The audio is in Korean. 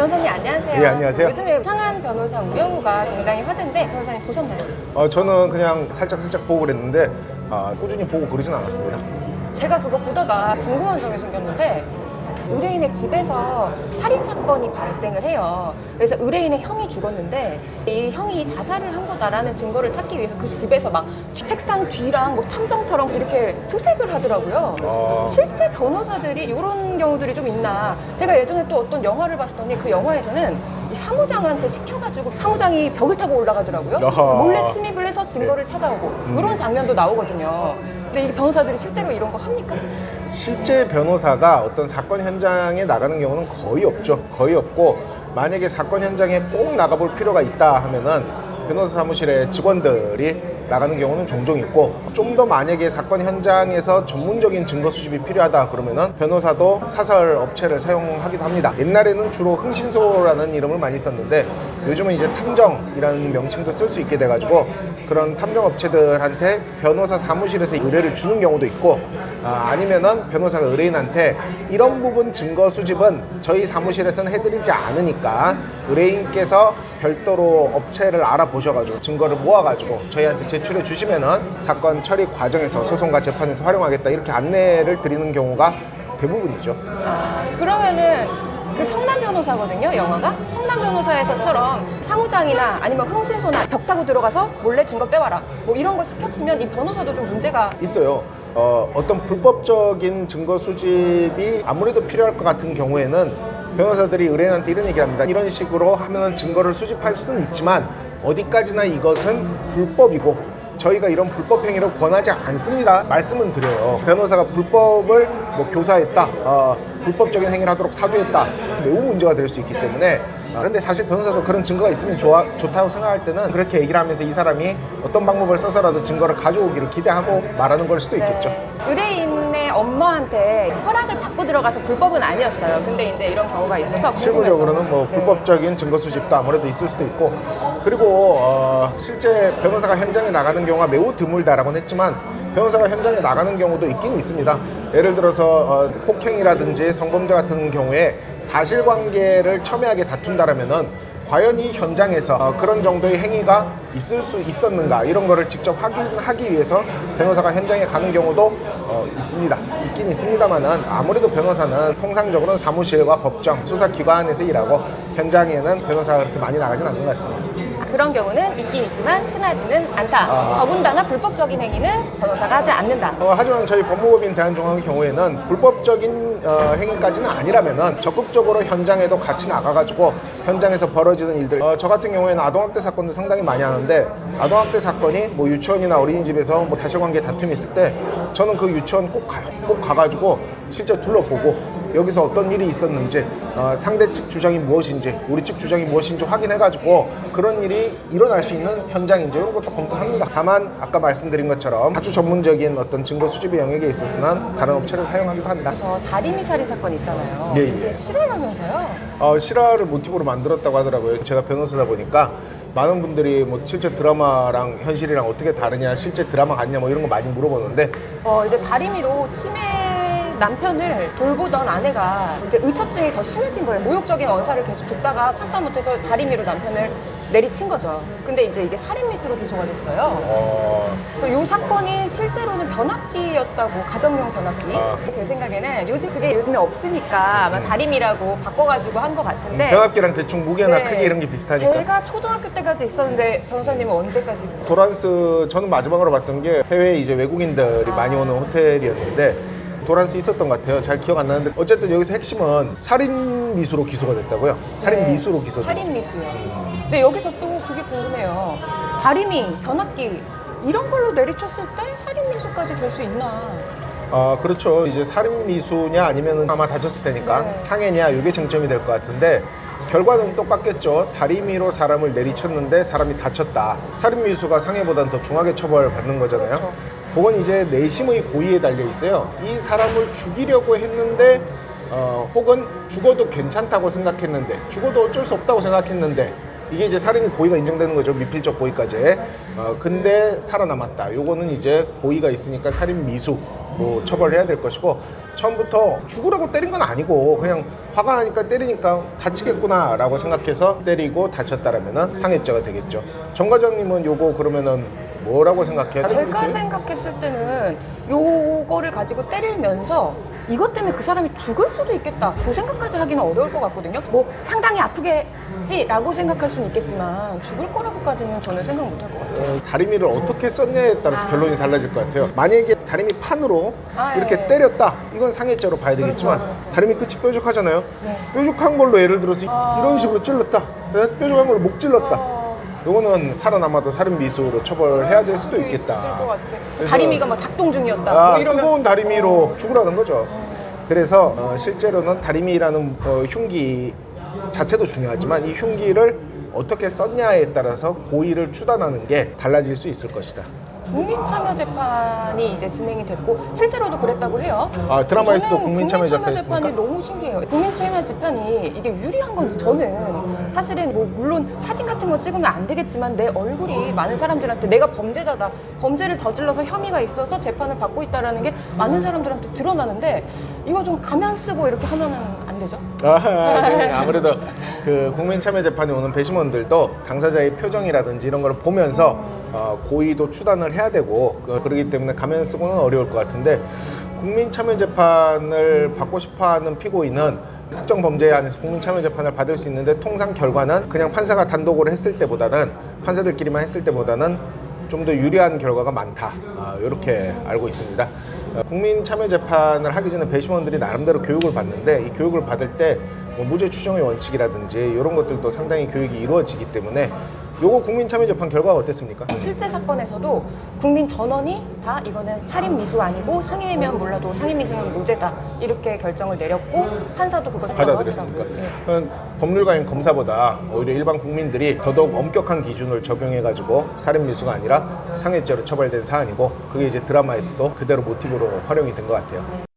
변호사님 안녕하세요. 예, 안녕하세요. 요즘에 상한 변호사 우영우가 굉장히 화제인데 변호사님 보셨나요? 저는 그냥 살짝 보고 그랬는데 꾸준히 보고 그러진 않았습니다. 제가 그거 보다가 궁금한 점이 생겼는데 의뢰인의 집에서 살인사건이 발생을 해요. 그래서 의뢰인의 형이 죽었는데 이 형이 자살을 한 거다라는 증거를 찾기 위해서 그 집에서 막 책상 뒤랑 뭐 탐정처럼 이렇게 수색을 하더라고요. 실제 변호사들이 이런 경우들이 좀 있나. 제가 예전에 또 어떤 영화를 봤더니 그 영화에서는 이 사무장한테 시켜가지고 사무장이 벽을 타고 올라가더라고요. 그래서 몰래 침입을 해서 증거를 찾아오고 이런 장면도 나오거든요. 근데 이 변호사들이 실제로 이런 거 합니까? 실제 변호사가 어떤 사건 현장에 나가는 경우는 거의 없죠. 거의 없고, 만약에 사건 현장에 꼭 나가볼 필요가 있다 하면은 변호사 사무실의 직원들이 나가는 경우는 종종 있고, 좀 더 만약에 사건 현장에서 전문적인 증거 수집이 필요하다 그러면은 변호사도 사설 업체를 사용하기도 합니다. 옛날에는 주로 흥신소라는 이름을 많이 썼는데 요즘은 이제 탐정이라는 명칭도 쓸 수 있게 돼가지고 그런 탐정 업체들한테 변호사 사무실에서 의뢰를 주는 경우도 있고, 아니면은 변호사가 의뢰인한테 이런 부분 증거 수집은 저희 사무실에서는 해드리지 않으니까 의뢰인께서 별도로 업체를 알아보셔가지고 증거를 모아가지고 저희한테 제출해 주시면은 사건 처리 과정에서 소송과 재판에서 활용하겠다, 이렇게 안내를 드리는 경우가 대부분이죠. 그러면은 그 성남 변호사거든요, 영화가. 성남 변호사에서처럼 사무장이나 아니면 흥신소나 벽 타고 들어가서 몰래 증거 빼와라 뭐 이런 거 시켰으면 이 변호사도 좀 문제가 있어요. 어떤 불법적인 증거 수집이 아무래도 필요할 것 같은 경우에는 변호사들이 의뢰인한테 이런 얘기를 합니다. 이런 식으로 하면 증거를 수집할 수는 있지만 어디까지나 이것은 불법이고 저희가 이런 불법 행위를 권하지 않습니다 말씀은 드려요. 변호사가 불법을 교사했다, 불법적인 행위를 하도록 사주했다, 매우 문제가 될 수 있기 때문에. 근데 사실 변호사도 그런 증거가 있으면 좋다고 생각할 때는 그렇게 얘기를 하면서 이 사람이 어떤 방법을 써서라도 증거를 가져오기를 기대하고 말하는 걸 수도 있겠죠. 의뢰인의 엄마한테 허락을 받고 들어가서 불법은 아니었어요. 근데 이제 이런 경우가 있어서 실무적으로는 불법적인 증거 수집도 아무래도 있을 수도 있고, 그리고 실제 변호사가 현장에 나가는 경우가 매우 드물다라고는 했지만 변호사가 현장에 나가는 경우도 있긴 있습니다. 예를 들어서 폭행이라든지 성범죄 같은 경우에 사실관계를 첨예하게 다툰다라면은 과연 이 현장에서 그런 정도의 행위가 있을 수 있었는가, 이런 거를 직접 확인하기 위해서 변호사가 현장에 가는 경우도 있긴 있습니다만은 아무래도 변호사는 통상적으로는 사무실과 법정, 수사기관에서 일하고 현장에는 변호사가 그렇게 많이 나가진 않는 것 같습니다. 그런 경우는 있긴 있지만 흔하지는 않다. 더군다나 불법적인 행위는 변호사가 하지 않는다. 하지만 저희 법무법인 대한중앙의 경우에는 불법적인 행위까지는 아니라면은 적극적으로 현장에도 같이 나가가지고 현장에서 벌어지는 일들, 저 같은 경우에는 아동학대 사건도 상당히 많이 하는데, 아동학대 사건이 유치원이나 어린이집에서 사실관계 다툼이 있을 때 저는 그 유치원 꼭 가요. 꼭 가가지고 실제 둘러보고 여기서 어떤 일이 있었는지, 상대 측 주장이 무엇인지, 우리 측 주장이 무엇인지 확인해가지고 그런 일이 일어날 수 있는 현장인지 이런 것도 검토합니다. 다만 아까 말씀드린 것처럼 아주 전문적인 어떤 증거 수집의 영역에 있어서는 다른 업체를 사용하기도 합니다. 다리미 살인 사건 있잖아요. 예. 이게 실화라면서요? 실화를 모티브로 만들었다고 하더라고요. 제가 변호사다 보니까 많은 분들이 실제 드라마랑 현실이랑 어떻게 다르냐, 실제 드라마 같냐 이런 거 많이 물어보는데, 이제 다리미로 치매 남편을 돌보던 아내가 이제 의처증이 더 심해진 거예요. 모욕적인 언사를 계속 듣다가 참다 못해서 다리미로 남편을 내리친 거죠. 근데 이제 이게 살인미수로 기소가 됐어요. 이 사건이 실제로는 변압기였다고, 가정용 변압기. 제 생각에는 요즘에 없으니까 아마 다리미라고 바꿔가지고 한 것 같은데. 변압기랑 대충 무게나 크기 이런 게 비슷하니까. 제가 초등학교 때까지 있었는데 변호사님은 언제까지? 도란스, 저는 마지막으로 봤던 게 해외에 이제 외국인들이 많이 오는 호텔이었는데 도란스 있었던 것 같아요. 잘 기억 안 나는데 어쨌든 여기서 핵심은 살인미수로 기소가 됐다고요. 살인미수로 기소됐죠. 살인미수요. 근데 여기서 또 그게 궁금해요. 다리미, 변압기 이런 걸로 내리쳤을 때 살인미수까지 될 수 있나? 그렇죠. 이제 살인미수냐 아니면 아마 다쳤을 테니까 상해냐, 이게 쟁점이 될 것 같은데 결과는 똑같겠죠. 다리미로 사람을 내리쳤는데 사람이 다쳤다. 살인미수가 상해보다는 더 중하게 처벌받는 거잖아요. 그렇죠. 그건 이제 내심의 고의에 달려 있어요. 이 사람을 죽이려고 했는데 혹은 죽어도 괜찮다고 생각했는데, 죽어도 어쩔 수 없다고 생각했는데, 이게 이제 살인이 고의가 인정되는 거죠. 미필적 고의까지. 근데 살아남았다. 요거는 이제 고의가 있으니까 살인 미수 처벌해야 될 것이고, 처음부터 죽으라고 때린 건 아니고 그냥 화가 나니까 때리니까 다치겠구나 라고 생각해서 때리고 다쳤다라면 상해죄가 되겠죠. 정 과장님은 요거 그러면은 뭐라고 생각해요? 제가 생각했을 때는 요거를 가지고 때리면서 이것 때문에 그 사람이 죽을 수도 있겠다 그 생각까지 하기는 어려울 것 같거든요. 뭐 상당히 아프겠지라고 생각할 수는 있겠지만 죽을 거라고까지는 저는 생각 못 할 것 같아요. 다리미를 어떻게 썼냐에 따라서 결론이 달라질 것 같아요. 만약에 다리미 판으로 이렇게 예. 때렸다 이건 상해죄로 봐야 되겠지만 그렇죠, 그렇죠. 다리미 끝이 뾰족하잖아요. 네. 뾰족한 걸로 예를 들어서 이런 식으로 찔렀다, 뾰족한 걸로 목 찔렀다, 요거는 살아남아도 살인 미수로 처벌해야 될 수도 있을 것 있겠다. 같아요. 그래서 다리미가 막 작동 중이었다. 뭐 이러면 뜨거운 다리미로 죽으라는 거죠. 그래서 실제로는 다리미라는 흉기 자체도 중요하지만 이 흉기를 어떻게 썼냐에 따라서 고의를 추단하는 게 달라질 수 있을 것이다. 국민참여재판이 이제 진행이 됐고 실제로도 그랬다고 해요. 드라마에서도 저는 국민참여재판 국민참여재판이 했습니까? 너무 신기해요. 국민참여재판이 이게 유리한 건지 저는 사실은 뭐 물론 사진 같은 거 찍으면 안 되겠지만 내 얼굴이 많은 사람들한테 내가 범죄자다, 범죄를 저질러서 혐의가 있어서 재판을 받고 있다라는 게 많은 사람들한테 드러나는데 이거 좀 가면 쓰고 이렇게 하면은 안 되죠? 네. 아무래도 그 국민참여재판에 오는 배심원들도 당사자의 표정이라든지 이런 걸 보면서 고의도 추단을 해야 되고 그러기 때문에 가면 쓰고는 어려울 것 같은데 국민참여재판을 받고 싶어하는 피고인은 특정 범죄에 한해서 국민참여재판을 받을 수 있는데 통상 결과는 그냥 판사가 단독으로 했을 때보다는 판사들끼리만 했을 때보다는 좀 더 유리한 결과가 많다 이렇게 알고 있습니다. 국민참여재판을 하기 전에 배심원들이 나름대로 교육을 받는데 이 교육을 받을 때 뭐 무죄 추정의 원칙이라든지 이런 것들도 상당히 교육이 이루어지기 때문에 요거 국민참여재판 결과가 어땠습니까? 실제 사건에서도 국민 전원이 다 이거는 살인 미수 아니고 상해면 몰라도 상해 미수는 무죄다 이렇게 결정을 내렸고 판사도 그걸 받아들였습니까? 하더라고요. 법률가인 검사보다 오히려 일반 국민들이 더더욱 엄격한 기준을 적용해가지고 살인 미수가 아니라 상해죄로 처벌된 사안이고 그게 이제 드라마에서도 그대로 모티브로 활용이 된 것 같아요.